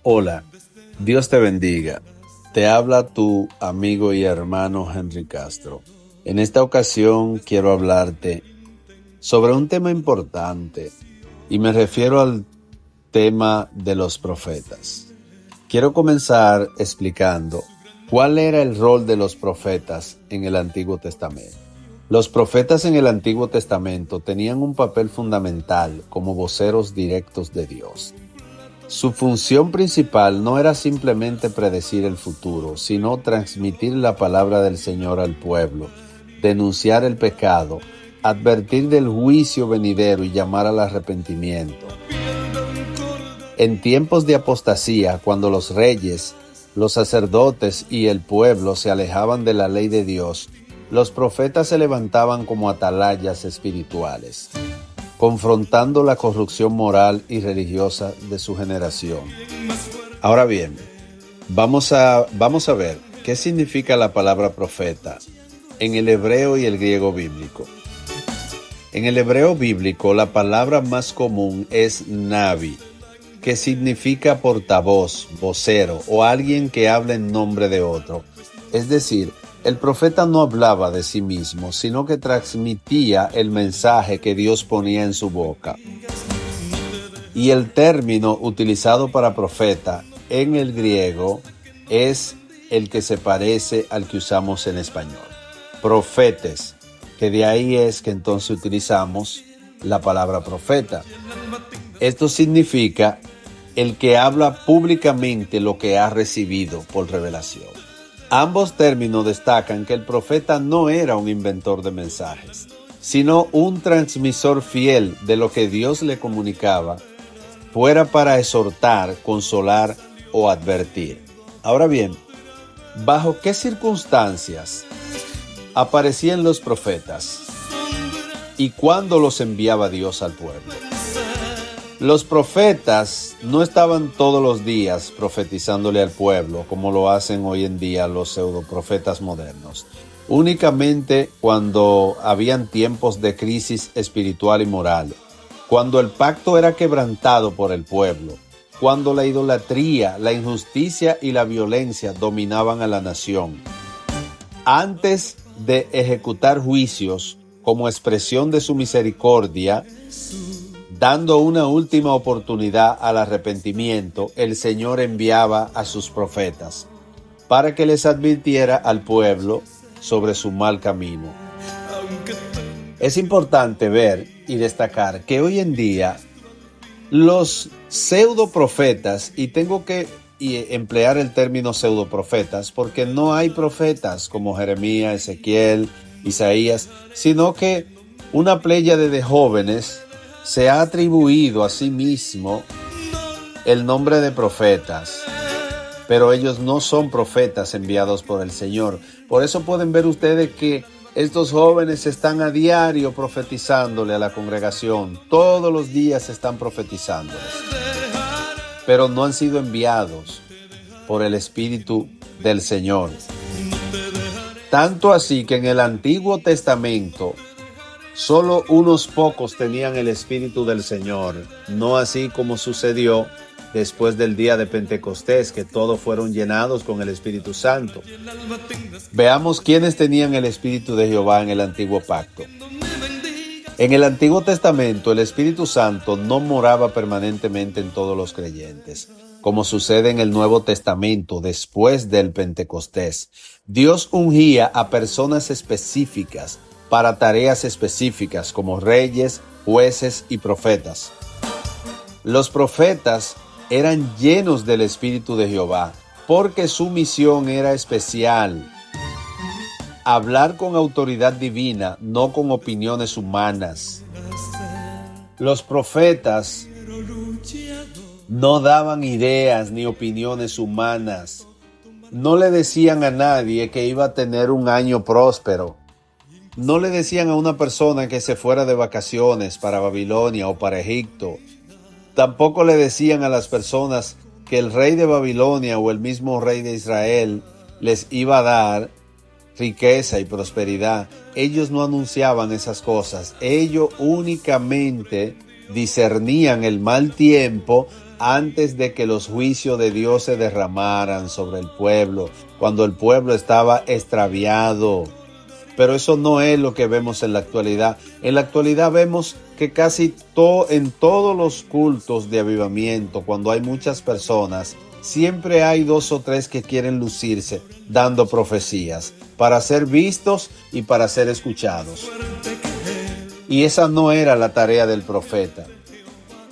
Hola, Dios te bendiga. Te habla tu amigo y hermano Henry Castro. En esta ocasión quiero hablarte sobre un tema importante y me refiero al tema de los profetas. Quiero comenzar explicando cuál era el rol de los profetas en el Antiguo Testamento. Los profetas en el Antiguo Testamento tenían un papel fundamental como voceros directos de Dios. Su función principal no era simplemente predecir el futuro, sino transmitir la palabra del Señor al pueblo, denunciar el pecado, advertir del juicio venidero y llamar al arrepentimiento. En tiempos de apostasía, cuando los reyes, los sacerdotes y el pueblo se alejaban de la ley de Dios, los profetas se levantaban como atalayas espirituales, confrontando la corrupción moral y religiosa de su generación. Ahora bien, vamos a ver qué significa la palabra profeta en el hebreo y el griego bíblico. En el hebreo bíblico, la palabra más común es navi, que significa portavoz, vocero o alguien que habla en nombre de otro. Es decir, el profeta no hablaba de sí mismo, sino que transmitía el mensaje que Dios ponía en su boca. Y el término utilizado para profeta en el griego es el que se parece al que usamos en español. Profetes, que de ahí es que entonces utilizamos la palabra profeta. Esto significa el que habla públicamente lo que ha recibido por revelación. Ambos términos destacan que el profeta no era un inventor de mensajes, sino un transmisor fiel de lo que Dios le comunicaba, fuera para exhortar, consolar o advertir. Ahora bien, ¿bajo qué circunstancias aparecían los profetas y cuándo los enviaba Dios al pueblo? Los profetas no estaban todos los días profetizándole al pueblo como lo hacen hoy en día los pseudoprofetas modernos. Únicamente cuando habían tiempos de crisis espiritual y moral, cuando el pacto era quebrantado por el pueblo, cuando la idolatría, la injusticia y la violencia dominaban a la nación. Antes de ejecutar juicios como expresión de su misericordia, dando una última oportunidad al arrepentimiento, el Señor enviaba a sus profetas para que les advirtiera al pueblo sobre su mal camino. Es importante ver y destacar que hoy en día los pseudoprofetas, y tengo que emplear el término pseudoprofetas porque no hay profetas como Jeremías, Ezequiel, Isaías, sino que una pléyade de jóvenes se ha atribuido a sí mismo el nombre de profetas, pero ellos no son profetas enviados por el Señor. Por eso pueden ver ustedes que estos jóvenes están a diario profetizándole a la congregación. Todos los días están profetizándoles, pero no han sido enviados por el Espíritu del Señor. Tanto así que en el Antiguo Testamento solo unos pocos tenían el Espíritu del Señor, no así como sucedió después del día de Pentecostés, que todos fueron llenados con el Espíritu Santo. Veamos quiénes tenían el Espíritu de Jehová en el Antiguo Pacto. En el Antiguo Testamento, el Espíritu Santo no moraba permanentemente en todos los creyentes, como sucede en el Nuevo Testamento después del Pentecostés. Dios ungía a personas específicas para tareas específicas como reyes, jueces y profetas. Los profetas eran llenos del Espíritu de Jehová porque su misión era especial. Hablar con autoridad divina, no con opiniones humanas. Los profetas no daban ideas ni opiniones humanas. No le decían a nadie que iba a tener un año próspero. No le decían a una persona que se fuera de vacaciones para Babilonia o para Egipto. Tampoco le decían a las personas que el rey de Babilonia o el mismo rey de Israel les iba a dar riqueza y prosperidad. Ellos no anunciaban esas cosas. Ellos únicamente discernían el mal tiempo antes de que los juicios de Dios se derramaran sobre el pueblo, cuando el pueblo estaba extraviado. Pero eso no es lo que vemos en la actualidad. En la actualidad vemos que casi en todos los cultos de avivamiento, cuando hay muchas personas, siempre hay 2 o 3 que quieren lucirse dando profecías para ser vistos y para ser escuchados. Y esa no era la tarea del profeta.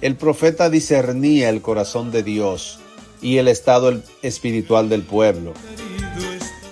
El profeta discernía el corazón de Dios y el estado espiritual del pueblo.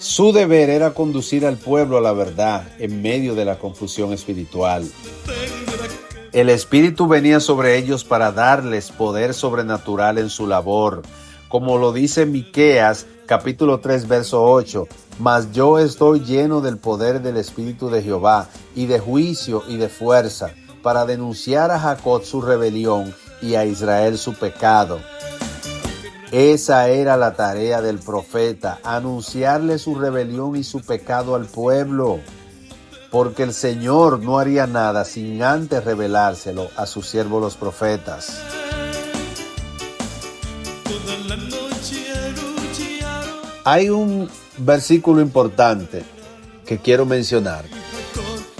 Su deber era conducir al pueblo a la verdad en medio de la confusión espiritual. El Espíritu venía sobre ellos para darles poder sobrenatural en su labor. Como lo dice Miqueas, capítulo 3, verso 8, mas yo estoy lleno del poder del Espíritu de Jehová, y de juicio y de fuerza, para denunciar a Jacob su rebelión y a Israel su pecado. Esa era la tarea del profeta, anunciarle su rebelión y su pecado al pueblo, porque el Señor no haría nada sin antes revelárselo a sus siervos los profetas. Hay un versículo importante que quiero mencionar.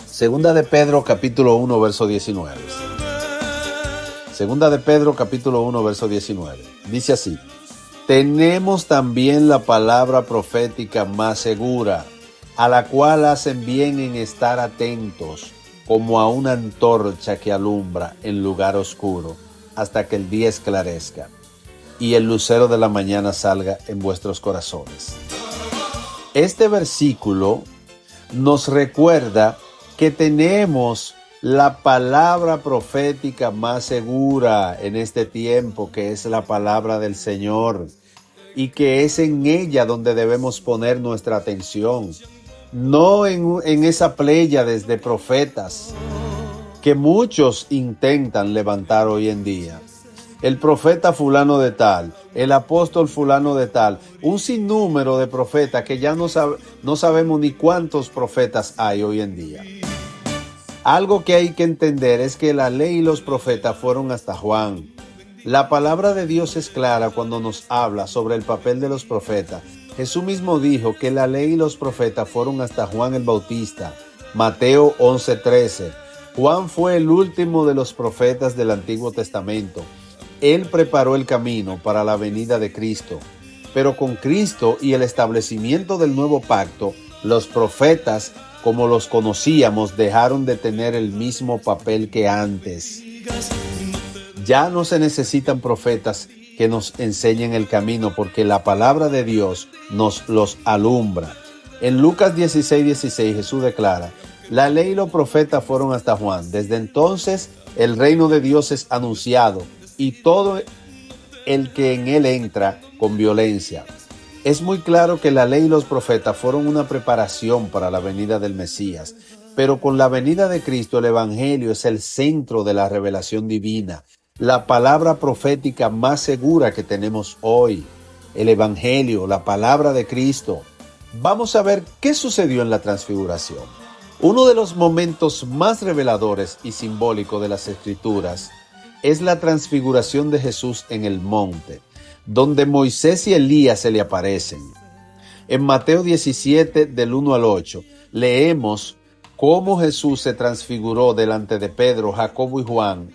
Segunda de Pedro, capítulo 1, verso 19. Segunda de Pedro, capítulo 1, verso 19. Dice así: tenemos también la palabra profética más segura, a la cual hacen bien en estar atentos, como a una antorcha que alumbra en lugar oscuro, hasta que el día esclarezca y el lucero de la mañana salga en vuestros corazones. Este versículo nos recuerda que tenemos la palabra profética más segura en este tiempo, que es la palabra del Señor, y que es en ella donde debemos poner nuestra atención, no en esa pléyade de profetas que muchos intentan levantar hoy en día. El profeta fulano de tal, el apóstol fulano de tal, un sinnúmero de profetas que ya no sabemos ni cuántos profetas hay hoy en día. Algo que hay que entender es que la ley y los profetas fueron hasta Juan. La palabra de Dios es clara cuando nos habla sobre el papel de los profetas. Jesús mismo dijo que la ley y los profetas fueron hasta Juan el Bautista. Mateo 11:13. Juan fue el último de los profetas del Antiguo Testamento. Él preparó el camino para la venida de Cristo. Pero con Cristo y el establecimiento del nuevo pacto, los profetas, como los conocíamos, dejaron de tener el mismo papel que antes. Ya no se necesitan profetas que nos enseñen el camino, porque la palabra de Dios nos los alumbra. En Lucas 16:16 Jesús declara: la ley y los profetas fueron hasta Juan. Desde entonces el reino de Dios es anunciado, y todo el que en él entra con violencia. Es muy claro que la ley y los profetas fueron una preparación para la venida del Mesías, pero con la venida de Cristo el Evangelio es el centro de la revelación divina, la palabra profética más segura que tenemos hoy, el Evangelio, la palabra de Cristo. Vamos a ver qué sucedió en la transfiguración. Uno de los momentos más reveladores y simbólicos de las Escrituras es la transfiguración de Jesús en el monte, donde Moisés y Elías se le aparecen. En Mateo 17, del 1 al 8, leemos cómo Jesús se transfiguró delante de Pedro, Jacobo y Juan,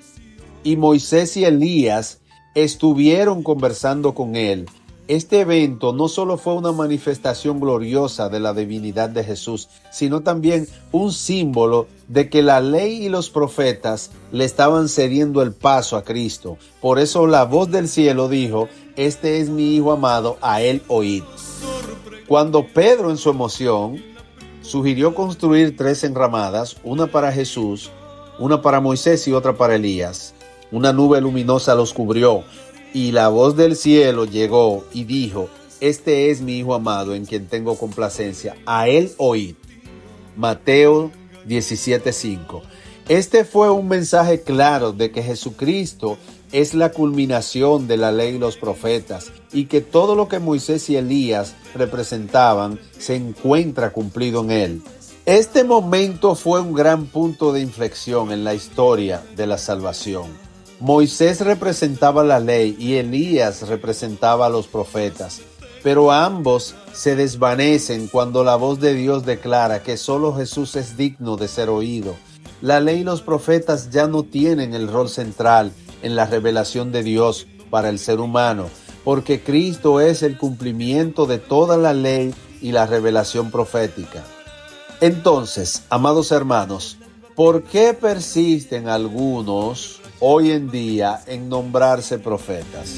y Moisés y Elías estuvieron conversando con él. Este evento no solo fue una manifestación gloriosa de la divinidad de Jesús, sino también un símbolo de que la ley y los profetas le estaban cediendo el paso a Cristo. Por eso la voz del cielo dijo: este es mi Hijo amado, a él oíd. Cuando Pedro, en su emoción, sugirió construir 3 enramadas, una para Jesús, una para Moisés y otra para Elías, una nube luminosa los cubrió. Y la voz del cielo llegó y dijo: este es mi Hijo amado, en quien tengo complacencia, a él oíd. Mateo 17:5. Este fue un mensaje claro de que Jesucristo es la culminación de la ley y los profetas, y que todo lo que Moisés y Elías representaban se encuentra cumplido en él. Este momento fue un gran punto de inflexión en la historia de la salvación. Moisés representaba la ley y Elías representaba a los profetas, pero ambos se desvanecen cuando la voz de Dios declara que solo Jesús es digno de ser oído. La ley y los profetas ya no tienen el rol central en la revelación de Dios para el ser humano, porque Cristo es el cumplimiento de toda la ley y la revelación profética. Entonces, amados hermanos, ¿por qué persisten algunos hoy en día en nombrarse profetas?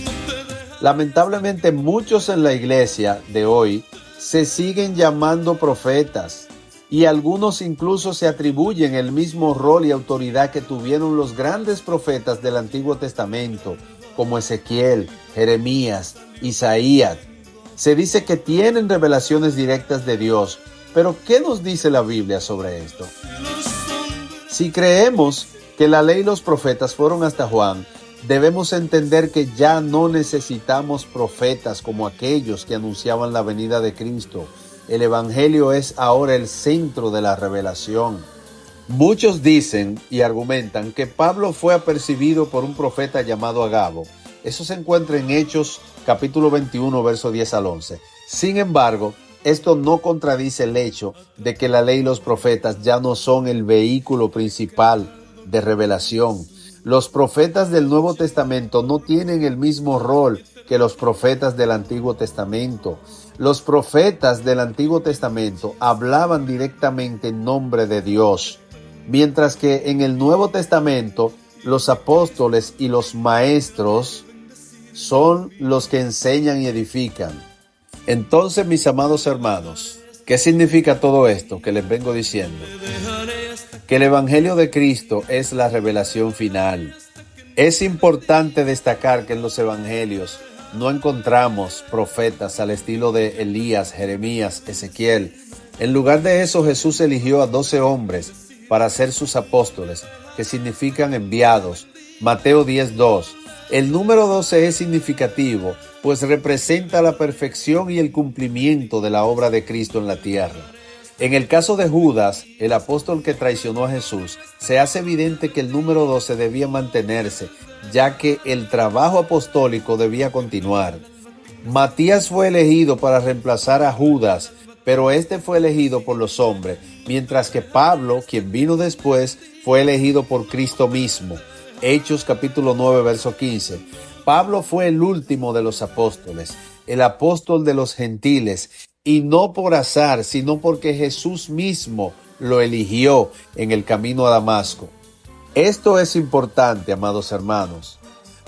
Lamentablemente muchos en la iglesia de hoy se siguen llamando profetas y algunos incluso se atribuyen el mismo rol y autoridad que tuvieron los grandes profetas del Antiguo Testamento, como Ezequiel, Jeremías, Isaías. Se dice que tienen revelaciones directas de Dios, pero ¿qué nos dice la Biblia sobre esto? Si creemos que la ley y los profetas fueron hasta Juan, debemos entender que ya no necesitamos profetas como aquellos que anunciaban la venida de Cristo. El Evangelio es ahora el centro de la revelación. Muchos dicen y argumentan que Pablo fue apercibido por un profeta llamado Agabo. Eso se encuentra en Hechos capítulo 21, verso 10 al 11. Sin embargo, esto no contradice el hecho de que la ley y los profetas ya no son el vehículo principal de revelación. Los profetas del Nuevo Testamento no tienen el mismo rol que los profetas del Antiguo Testamento. Los profetas del Antiguo Testamento hablaban directamente en nombre de Dios, mientras que en el Nuevo Testamento los apóstoles y los maestros son los que enseñan y edifican. Entonces, mis amados hermanos, ¿qué significa todo esto que les vengo diciendo? Que el Evangelio de Cristo es la revelación final. Es importante destacar que en los Evangelios no encontramos profetas al estilo de Elías, Jeremías, Ezequiel. En lugar de eso, Jesús eligió a 12 hombres para ser sus apóstoles, que significan enviados. Mateo 10:2. El número 12 es significativo, pues representa la perfección y el cumplimiento de la obra de Cristo en la tierra. En el caso de Judas, el apóstol que traicionó a Jesús, se hace evidente que el número 12 debía mantenerse, ya que el trabajo apostólico debía continuar. Matías fue elegido para reemplazar a Judas, pero este fue elegido por los hombres, mientras que Pablo, quien vino después, fue elegido por Cristo mismo. Hechos capítulo 9, verso 15. Pablo fue el último de los apóstoles, el apóstol de los gentiles, y no por azar, sino porque Jesús mismo lo eligió en el camino a Damasco. Esto es importante, amados hermanos,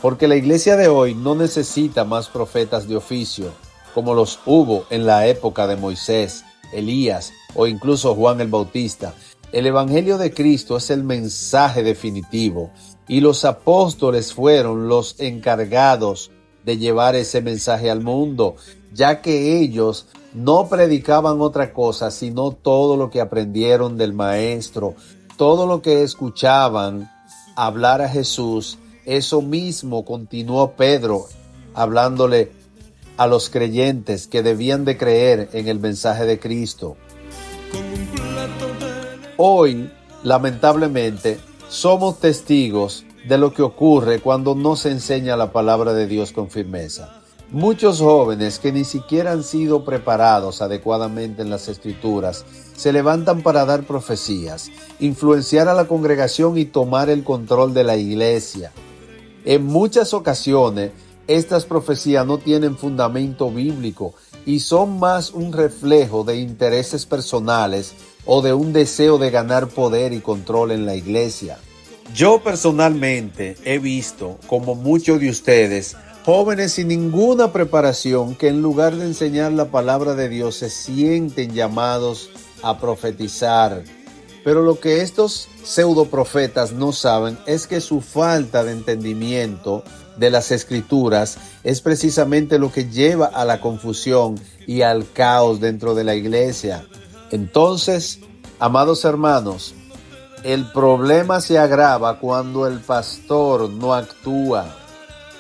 porque la iglesia de hoy no necesita más profetas de oficio, como los hubo en la época de Moisés, Elías o incluso Juan el Bautista. El Evangelio de Cristo es el mensaje definitivo y los apóstoles fueron los encargados de llevar ese mensaje al mundo, ya que ellos no predicaban otra cosa sino todo lo que aprendieron del Maestro, todo lo que escuchaban hablar a Jesús. Eso mismo continuó Pedro hablándole a los creyentes que debían de creer en el mensaje de Cristo. Hoy, lamentablemente, somos testigos de lo que ocurre cuando no se enseña la palabra de Dios con firmeza. Muchos jóvenes que ni siquiera han sido preparados adecuadamente en las Escrituras se levantan para dar profecías, influenciar a la congregación y tomar el control de la iglesia. En muchas ocasiones, estas profecías no tienen fundamento bíblico y son más un reflejo de intereses personales o de un deseo de ganar poder y control en la iglesia. Yo personalmente he visto, como muchos de ustedes, jóvenes sin ninguna preparación que en lugar de enseñar la palabra de Dios se sienten llamados a profetizar. Pero lo que estos pseudoprofetas no saben es que su falta de entendimiento de las Escrituras es precisamente lo que lleva a la confusión y al caos dentro de la iglesia. Entonces, amados hermanos, el problema se agrava cuando el pastor no actúa,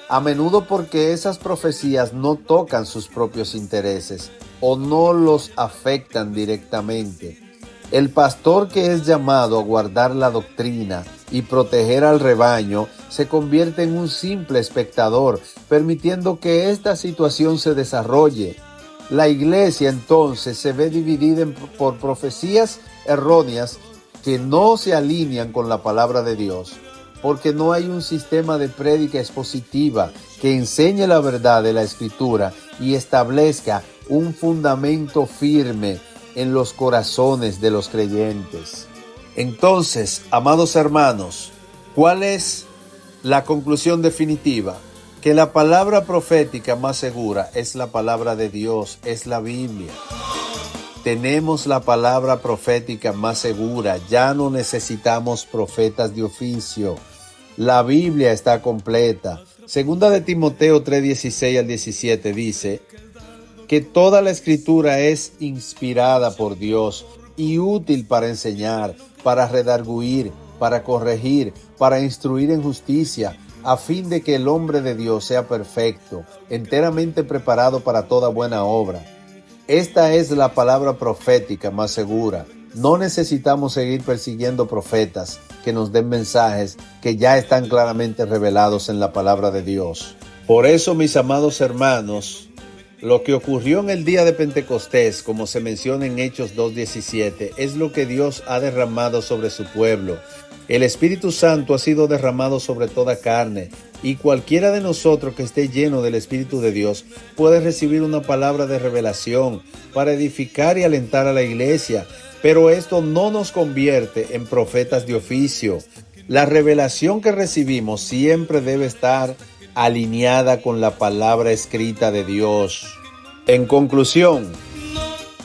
a menudo porque esas profecías no tocan sus propios intereses o no los afectan directamente. El pastor que es llamado a guardar la doctrina y proteger al rebaño se convierte en un simple espectador, permitiendo que esta situación se desarrolle. La iglesia entonces se ve dividida por profecías erróneas que no se alinean con la palabra de Dios, porque no hay un sistema de prédica expositiva que enseñe la verdad de la Escritura y establezca un fundamento firme en los corazones de los creyentes. Entonces, amados hermanos, ¿cuál es la conclusión definitiva? Que la palabra profética más segura es la palabra de Dios, es la Biblia. Tenemos la palabra profética más segura, ya no necesitamos profetas de oficio. La Biblia está completa. Segunda de Timoteo 3:16 al 17 dice que toda la escritura es inspirada por Dios y útil para enseñar, para redarguir, para corregir, para instruir en justicia, a fin de que el hombre de Dios sea perfecto, enteramente preparado para toda buena obra. Esta es la palabra profética más segura. No necesitamos seguir persiguiendo profetas que nos den mensajes que ya están claramente revelados en la palabra de Dios. Por eso, mis amados hermanos, lo que ocurrió en el día de Pentecostés, como se menciona en Hechos 2:17, es lo que Dios ha derramado sobre su pueblo. El Espíritu Santo ha sido derramado sobre toda carne, y cualquiera de nosotros que esté lleno del Espíritu de Dios puede recibir una palabra de revelación para edificar y alentar a la iglesia, pero esto no nos convierte en profetas de oficio. La revelación que recibimos siempre debe estar alineada con la palabra escrita de Dios. En conclusión,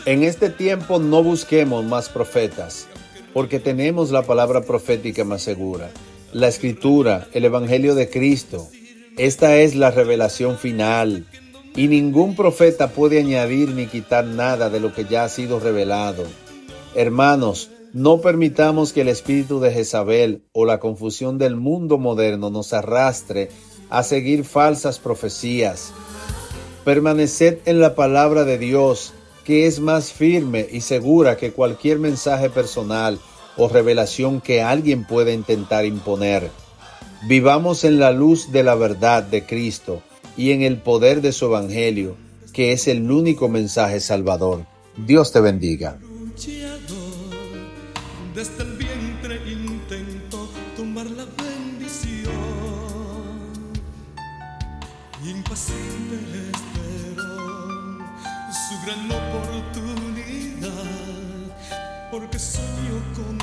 en este tiempo no busquemos más profetas, porque tenemos la palabra profética más segura, la Escritura, el Evangelio de Cristo. Esta es la revelación final, y ningún profeta puede añadir ni quitar nada de lo que ya ha sido revelado. Hermanos, no permitamos que el espíritu de Jezabel o la confusión del mundo moderno nos arrastre a seguir falsas profecías. Permaneced en la palabra de Dios, que es más firme y segura que cualquier mensaje personal o revelación que alguien pueda intentar imponer. Vivamos en la luz de la verdad de Cristo y en el poder de su Evangelio, que es el único mensaje salvador. Dios te bendiga. Desde el vientre intentó tomar la bendición, impasible esperó su gran oportunidad, porque soñó con